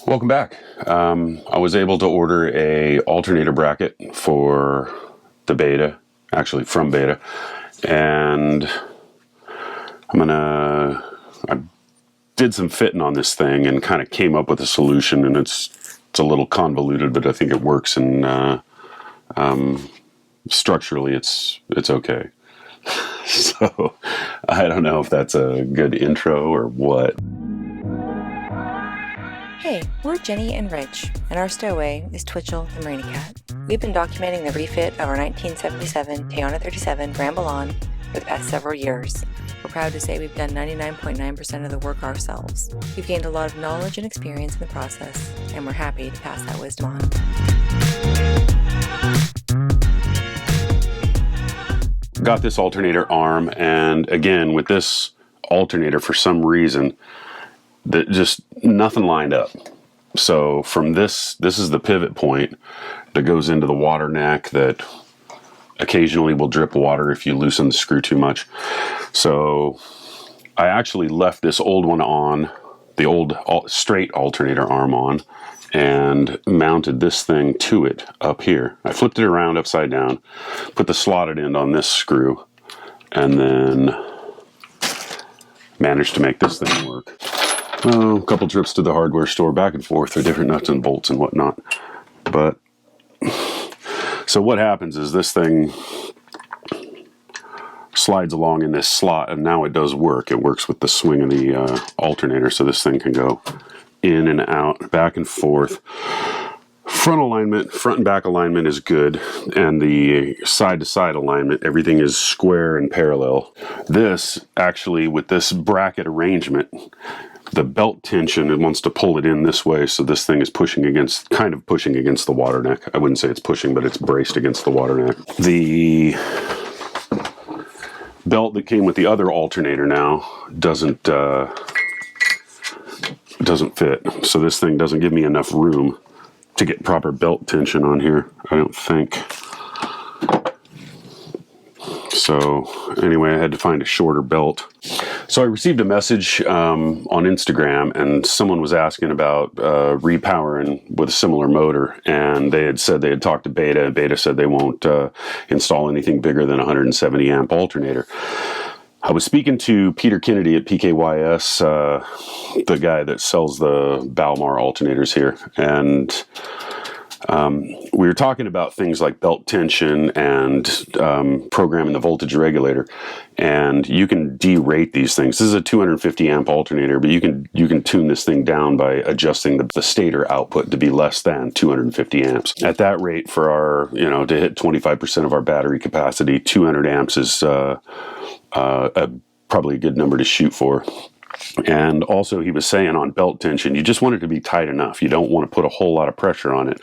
Welcome back. I was able to order a alternator bracket for the beta, actually from beta, and I did some fitting on this thing and kind of came up with a solution, and it's a little convoluted, but I think it works, and structurally it's okay. So I don't know if that's a good intro or what. Hey, we're Jeni and Rich, and our stowaway is Twitchell the Marina Cat. We've been documenting the refit of our 1977 Toyota 37 Ramble on for the past several years. We're proud to say we've done 99.9% of the work ourselves. We've gained a lot of knowledge and experience in the process, and we're happy to pass that wisdom on. Got this alternator arm, and again with this alternator, for some reason, that just nothing lined up. So from this is the pivot point that goes into the water neck that occasionally will drip water if you loosen the screw too much. So I actually left this old one on, the old straight alternator arm on, and mounted this thing to it up here. I flipped it around upside down, put the slotted end on this screw, and then managed to make this thing work. A couple trips to the hardware store back and forth for different nuts and bolts and whatnot. But so what happens is this thing slides along in this slot, and now it does work. It works with the swing of the alternator, so this thing can go in and out, back and forth. Front alignment, front and back alignment is good, and the side-to-side alignment, everything is square and parallel. This, actually, with this bracket arrangement, the belt tension, it wants to pull it in this way, so this thing is pushing against, kind of pushing against the water neck. I wouldn't say it's pushing, but it's braced against the water neck. The belt that came with the other alternator now doesn't fit, so this thing doesn't give me enough room to get proper belt tension on here, I don't think. So anyway, I had to find a shorter belt. So I received a message on Instagram, and someone was asking about repowering with a similar motor, and they had said they had talked to Beta. Beta said they won't install anything bigger than a 170 amp alternator. I was speaking to Peter Kennedy at PKYS, the guy that sells the Balmar alternators here, and we were talking about things like belt tension and programming the voltage regulator, and you can derate these things. This is a 250 amp alternator, but you can tune this thing down by adjusting the stator output to be less than 250 amps. At that rate, for our, to hit 25% of our battery capacity, 200 amps is probably a good number to shoot for. And also, he was saying on belt tension, you just want it to be tight enough. You don't want to put a whole lot of pressure on it,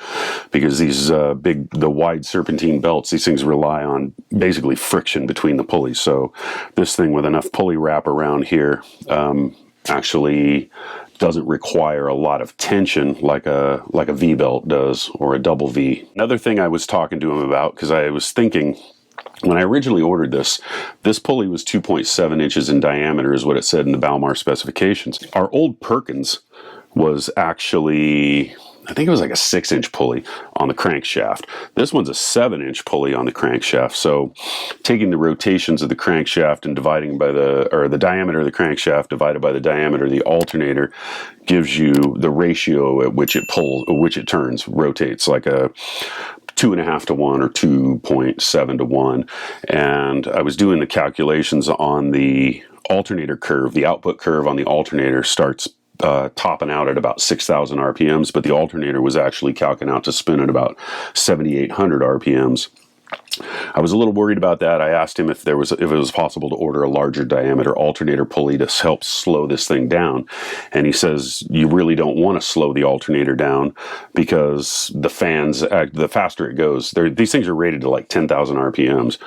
because these the wide serpentine belts, these things rely on basically friction between the pulleys. So this thing with enough pulley wrap around here actually doesn't require a lot of tension like a V belt does, or a double V. Another thing I was talking to him about, because I was thinking, when I originally ordered this pulley was 2.7 inches in diameter, is what it said in the Balmar specifications. Our old Perkins was actually, I think it was like a 6-inch pulley on the crankshaft. This one's a 7-inch pulley on the crankshaft. So taking the rotations of the crankshaft and dividing by the diameter of the crankshaft divided by the diameter of the alternator gives you the ratio at which it turns, rotates, like a 2.5 to 1 or 2.7 to 1. And I was doing the calculations on the alternator curve. The output curve on the alternator starts topping out at about 6,000 RPMs, but the alternator was actually calculating out to spin at about 7,800 RPMs. I was a little worried about that. I asked him if it was possible to order a larger diameter alternator pulley to help slow this thing down. And he says you really don't want to slow the alternator down, because the fans, the faster it goes, these things are rated to like 10,000 RPMs,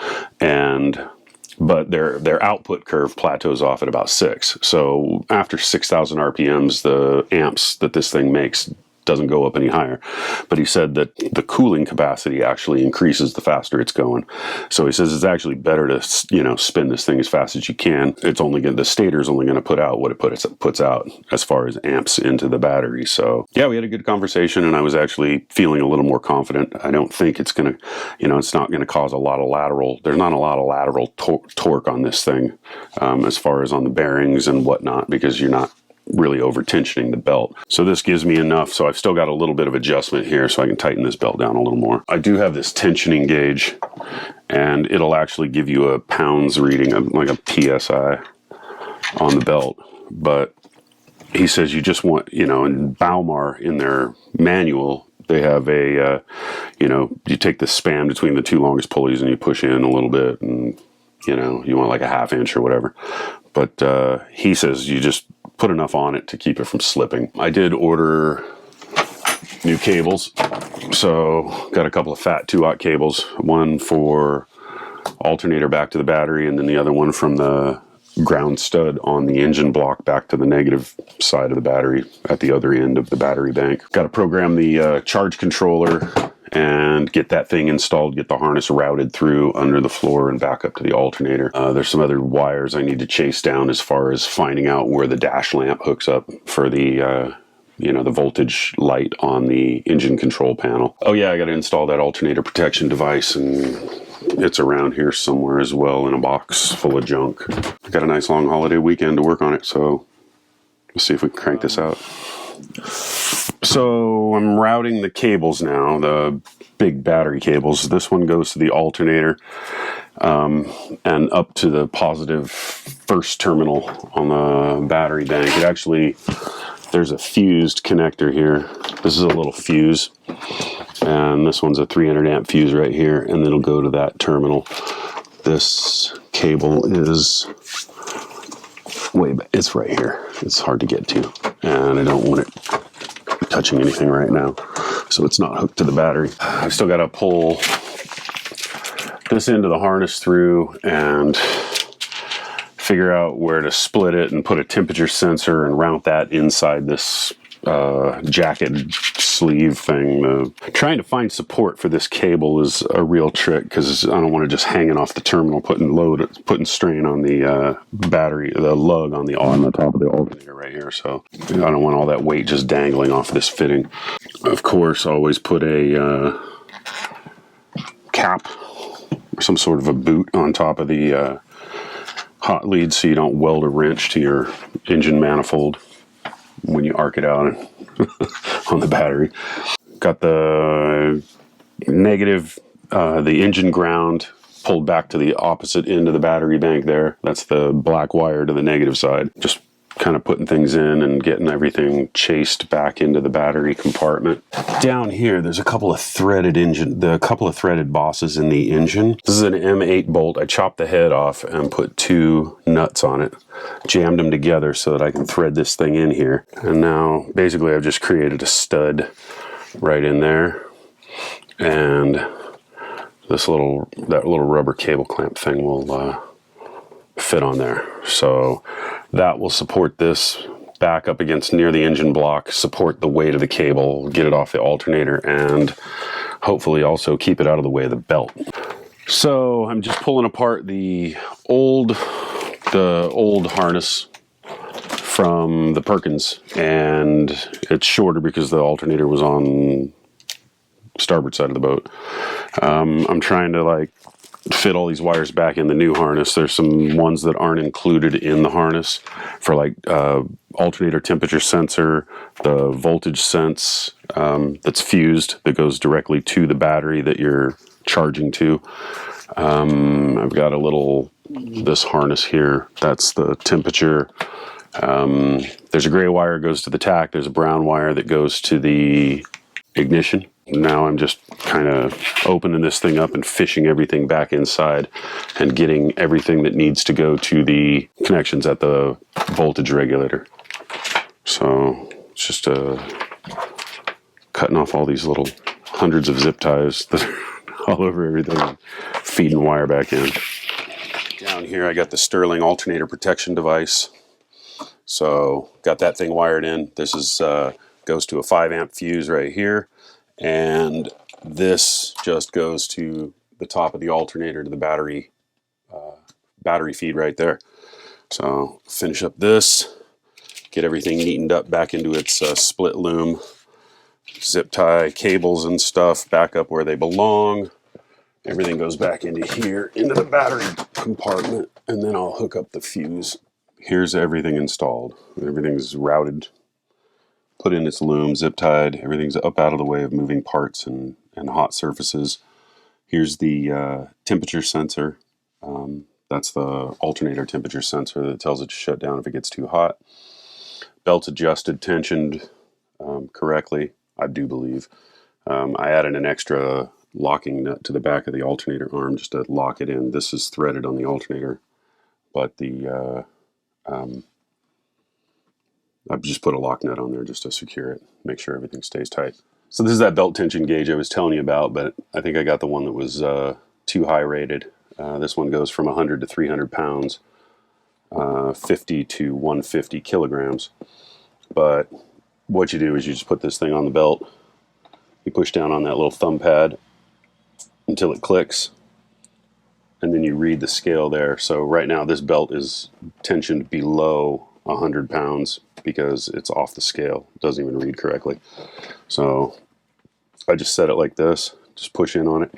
but their output curve plateaus off at about 6. So after 6,000 RPMs, the amps that this thing makes doesn't go up any higher. But he said that the cooling capacity actually increases the faster it's going. So he says it's actually better to, you know, spin this thing as fast as you can. It's only going, the stator's only going to put out what it puts out as far as amps into the battery. So yeah, we had a good conversation, and I was actually feeling a little more confident. I don't think it's going to, you know, it's not going to cause a lot of lateral. There's not a lot of lateral torque on this thing, as far as on the bearings and whatnot, because you're not really over tensioning the belt. So this gives me enough, so I've still got a little bit of adjustment here so I can tighten this belt down a little more. I do have this tensioning gauge, and it'll actually give you a pounds reading, like a PSI on the belt. But he says you just want, you know, in Baumar, in their manual, they have a, you know, you take the span between the two longest pulleys and you push in a little bit, and, you know, you want like a 1/2 inch or whatever. But he says you just put enough on it to keep it from slipping. I did order new cables, so got a couple of fat 2/0 cables, one for alternator back to the battery, and then the other one from the ground stud on the engine block back to the negative side of the battery at the other end of the battery bank. Got to program the charge controller and get that thing installed, get the harness routed through under the floor and back up to the alternator. There's some other wires I need to chase down as far as finding out where the dash lamp hooks up for the you know, the voltage light on the engine control panel. Oh yeah, I got to install that alternator protection device, and it's around here somewhere as well in a box full of junk. I got a nice long holiday weekend to work on it, so let's see if we can crank this out. So I'm routing the cables now, the big battery cables. This one goes to the alternator and up to the positive first terminal on the battery bank. It actually, there's a fused connector here. This is a little fuse, and this one's a 300 amp fuse right here, and then it'll go to that terminal. This cable is way back. It's right here. It's hard to get to, and I don't want it touching anything right now, so it's not hooked to the battery. I've still got to pull this end of the harness through and figure out where to split it and put a temperature sensor and mount that inside this jacket sleeve thing. Trying to find support for this cable is a real trick, because I don't want to just hang it off the terminal, putting strain on the battery, the lug on the top of the alternator right here. So I don't want all that weight just dangling off this fitting. Of course, always put a cap or some sort of a boot on top of the hot lead, so you don't weld a wrench to your engine manifold when you arc it out on the battery. Got the negative, the engine ground pulled back to the opposite end of the battery bank there. That's the black wire to the negative side. Just kind of putting things in and getting everything chased back into the battery compartment. Down here, there's a couple of threaded bosses in the engine. This is an M8 bolt. I chopped the head off and put 2 nuts on it, jammed them together so that I can thread this thing in here. And now, basically, I've just created a stud right in there, and that little rubber cable clamp thing will fit on there. So that will support this back up against near the engine block, support the weight of the cable, get it off the alternator, and hopefully also keep it out of the way of the belt. So I'm just pulling apart the old harness from the Perkins, and it's shorter because the alternator was on starboard side of the boat. I'm trying to fit all these wires back in the new harness. There's some ones that aren't included in the harness for alternator temperature sensor, the voltage sense that's fused, that goes directly to the battery that you're charging to. I've got this harness here, that's the temperature. There's a gray wire that goes to the tach. There's a brown wire that goes to the ignition. Now I'm just kind of opening this thing up and fishing everything back inside and getting everything that needs to go to the connections at the voltage regulator. So it's just cutting off all these little hundreds of zip ties that are all over everything, feeding wire back in. Down here I got the Sterling alternator protection device. So got that thing wired in. This is going goes to a 5 amp fuse right here, and this just goes to the top of the alternator to the battery feed right there. So finish up this, get everything neatened up back into its split loom, zip tie cables and stuff back up where they belong. Everything goes back into here, into the battery compartment, and then I'll hook up the fuse. Here's everything installed. Everything's routed, put in its loom, zip tied. Everything's up out of the way of moving parts and hot surfaces. Here's the temperature sensor. That's the alternator temperature sensor that tells it to shut down if it gets too hot. Belt's adjusted, tensioned correctly, I do believe. I added an extra locking nut to the back of the alternator arm just to lock it in. This is threaded on the alternator, but I've just put a lock nut on there just to secure it, make sure everything stays tight. So this is that belt tension gauge I was telling you about, but I think I got the one that was too high rated. This one goes from 100 to 300 pounds, 50 to 150 kilograms. But what you do is you just put this thing on the belt, you push down on that little thumb pad until it clicks, and then you read the scale there. So right now this belt is tensioned below 100 pounds because it's off the scale. It doesn't even read correctly. So I just set it like this, just push in on it.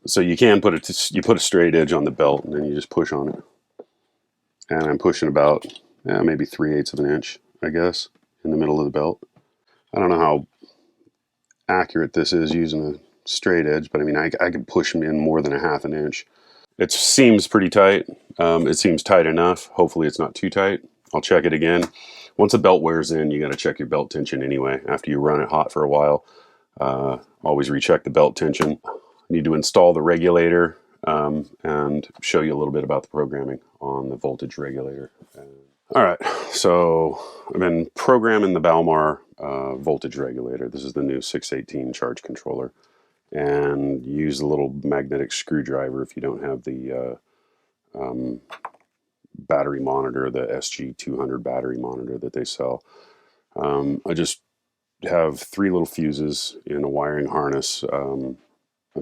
So you can put it, you put a straight edge on the belt and then you just push on it. And I'm pushing about maybe 3/8 of an inch, I guess, in the middle of the belt. I don't know how accurate this is using a straight edge, but I mean, I can push in more than a 1/2 an inch. It seems pretty tight. It seems tight enough. Hopefully it's not too tight. I'll check it again. Once the belt wears in, you got to check your belt tension anyway. After you run it hot for a while, always recheck the belt tension. I need to install the regulator and show you a little bit about the programming on the voltage regulator. All right, so I've been programming the Balmar voltage regulator. This is the new 618 charge controller. And use a little magnetic screwdriver if you don't have the battery monitor, the SG200 battery monitor that they sell. I just have 3 little fuses in a wiring harness. I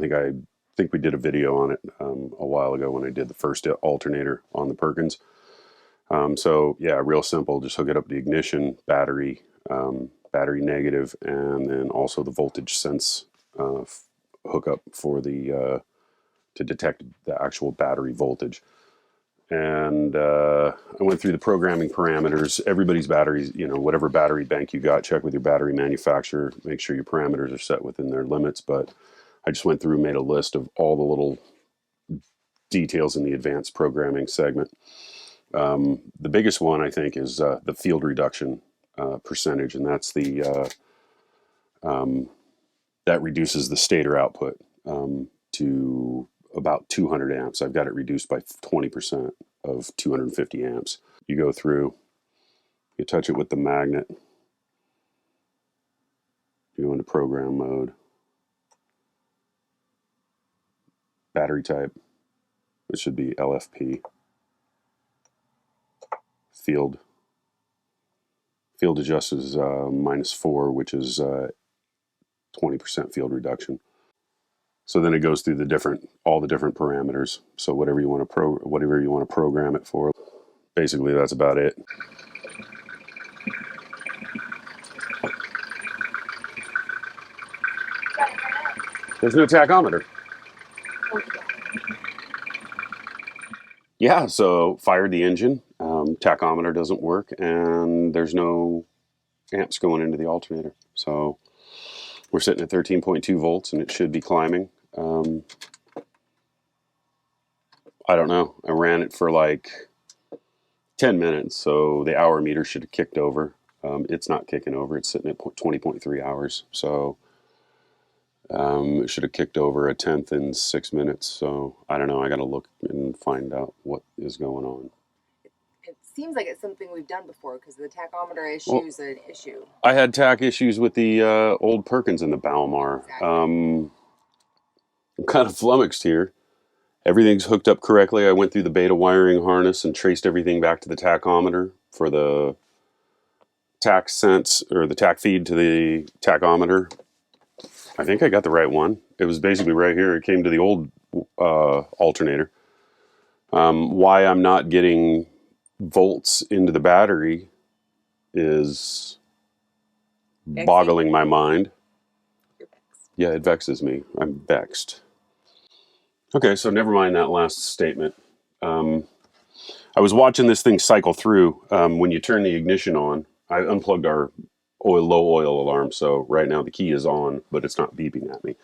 think we did a video on it a while ago when I did the first alternator on the Perkins. So yeah, real simple. Just hook it up to the ignition, battery, battery negative, and then also the voltage sense hookup for the to detect the actual battery voltage. And I went through the programming parameters. Everybody's batteries, you know, whatever battery bank you got, check with your battery manufacturer. Make sure your parameters are set within their limits. But I just went through and made a list of all the little details in the advanced programming segment. The biggest one, I think, is the field reduction percentage, and that's the that reduces the stator output to about 200 amps. I've got it reduced by 20% of 250 amps. You go through, you touch it with the magnet, you go into program mode, battery type, it should be LFP, field adjust is -4, which is 20% field reduction. So then it goes through all the different parameters. So whatever you want to program it for. Basically, that's about it. There's no tachometer. Yeah, so fired the engine. Tachometer doesn't work, and there's no amps going into the alternator. So we're sitting at 13.2 volts, and it should be climbing. I don't know. I ran it for like 10 minutes, so the hour meter should have kicked over. It's not kicking over. It's sitting at 20.3 hours. So it should have kicked over a 10th in 6 minutes. So I don't know. I got to look and find out what is going on. It seems like it's something we've done before because the tachometer issue is an issue. I had tach issues with the old Perkins and the Balmar. Exactly. I'm kind of flummoxed here. Everything's hooked up correctly. I went through the beta wiring harness and traced everything back to the tachometer for the tach sense, or the tach feed to the tachometer. I think I got the right one. It was basically right here. It came to the old alternator. Why I'm not getting volts into the battery is boggling my mind. Yeah, it vexes me. I'm vexed. Okay, so never mind that last statement. I was watching this thing cycle through. When you turn the ignition on, I unplugged our low oil alarm, so right now the key is on, but it's not beeping at me.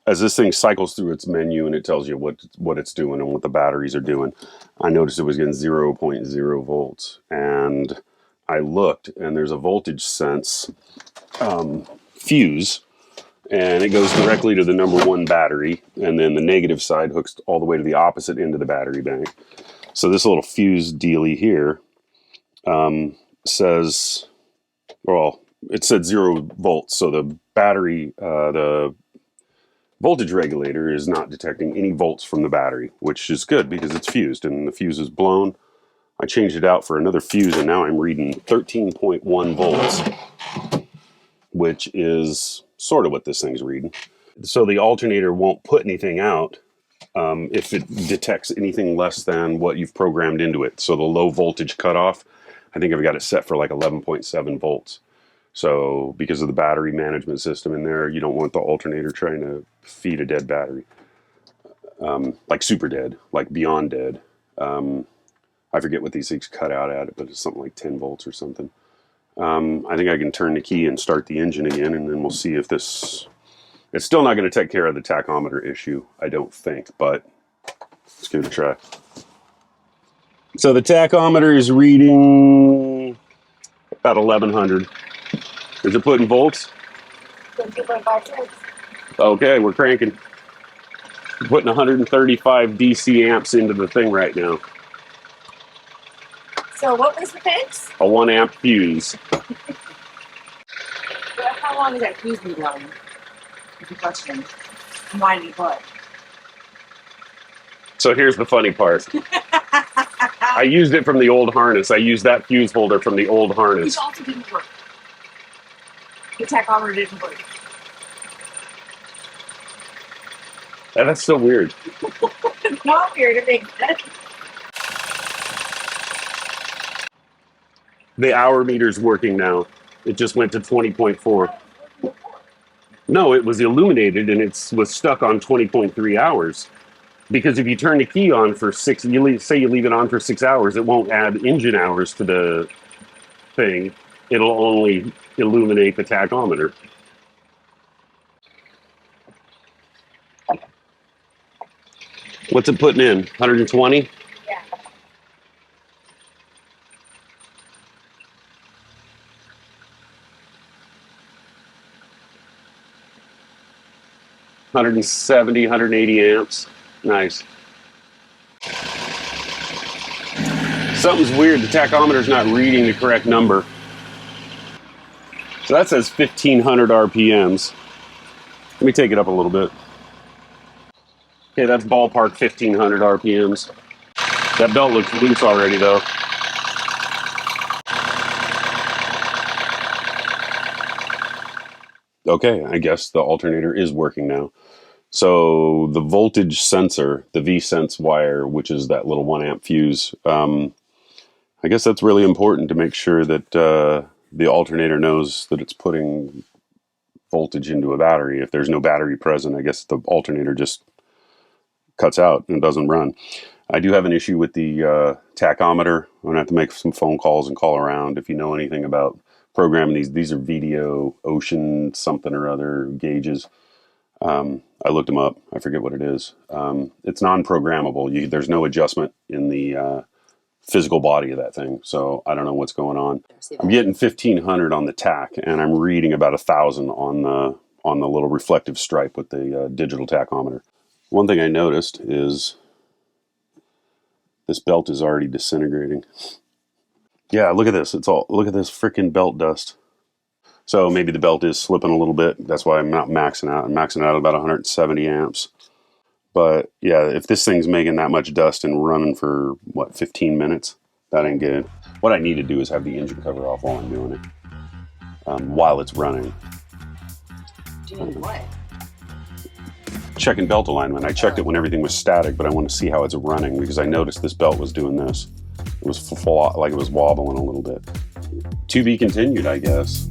As this thing cycles through its menu and it tells you what it's doing and what the batteries are doing, I noticed it was getting 0.0 volts. And I looked, and there's a voltage sense fuse, and it goes directly to the number 1 battery, and then the negative side hooks all the way to the opposite end of the battery bank. So this little fuse dealy here says, well, it said 0 volts, so the battery, the voltage regulator is not detecting any volts from the battery, which is good because it's fused, and the fuse is blown. I changed it out for another fuse, and now I'm reading 13.1 volts, which is sort of what this thing's reading. So the alternator won't put anything out if it detects anything less than what you've programmed into it. So the low voltage cutoff, I think I've got it set for like 11.7 volts. So because of the battery management system in there, you don't want the alternator trying to feed a dead battery. Like super dead, like beyond dead. I forget what these things cut out at, but it's something like 10 volts or something. I think I can turn the key and start the engine again, and then we'll see if this... It's still not going to take care of the tachometer issue, I don't think, but let's give it a try. So the tachometer is reading about 1100. Is it putting volts? 2.5. Okay, we're cranking. We're putting 135 DC amps into the thing right now. So what was the fix? A 1 amp fuse. How long does that fuse be blown? Is the question. And why did he put? So here's the funny part. I used it from the old harness. I used that fuse holder from the old harness. Which also didn't work. The tachometer didn't work. And that's so weird. It's not weird, it makes sense. The hour meter's working now. It just went to 20.4. No, it was illuminated and it was stuck on 20.3 hours. Because if you turn the key on for 6, say you leave it on for 6 hours, it won't add engine hours to the thing. It'll only illuminate the tachometer. What's it putting in? 120? Yeah. $170, 180 amps. Nice. Something's weird. The tachometer's not reading the correct number. So that says 1500 RPMs. Let me take it up a little bit. Okay, that's ballpark 1500 RPMs. That belt looks loose already, though. Okay, I guess the alternator is working now. So the voltage sensor, the V-Sense wire, which is that little 1 amp fuse, I guess that's really important to make sure that the alternator knows that it's putting voltage into a battery. If there's no battery present, I guess the alternator just cuts out and doesn't run. I do have an issue with the tachometer. I'm going to have to make some phone calls and call around. If you know anything about programming these are VDO Ocean something or other gauges. I looked them up. I forget what it is. It's non-programmable. There's no adjustment in the physical body of that thing. So I don't know what's going on. I'm getting 1500 on the tach, and I'm reading about 1000 on the little reflective stripe with the digital tachometer. One thing I noticed is this belt is already disintegrating. Yeah, look at this. Look at this freaking belt dust. So maybe the belt is slipping a little bit. That's why I'm not maxing out. I'm maxing out at about 170 amps. But yeah, if this thing's making that much dust and running for, 15 minutes, that ain't good. What I need to do is have the engine cover off while I'm doing it, while it's running. Doing what? Checking belt alignment. I checked it when everything was static, but I want to see how it's running because I noticed this belt was doing this. It was full, like it was wobbling a little bit. To be continued, I guess.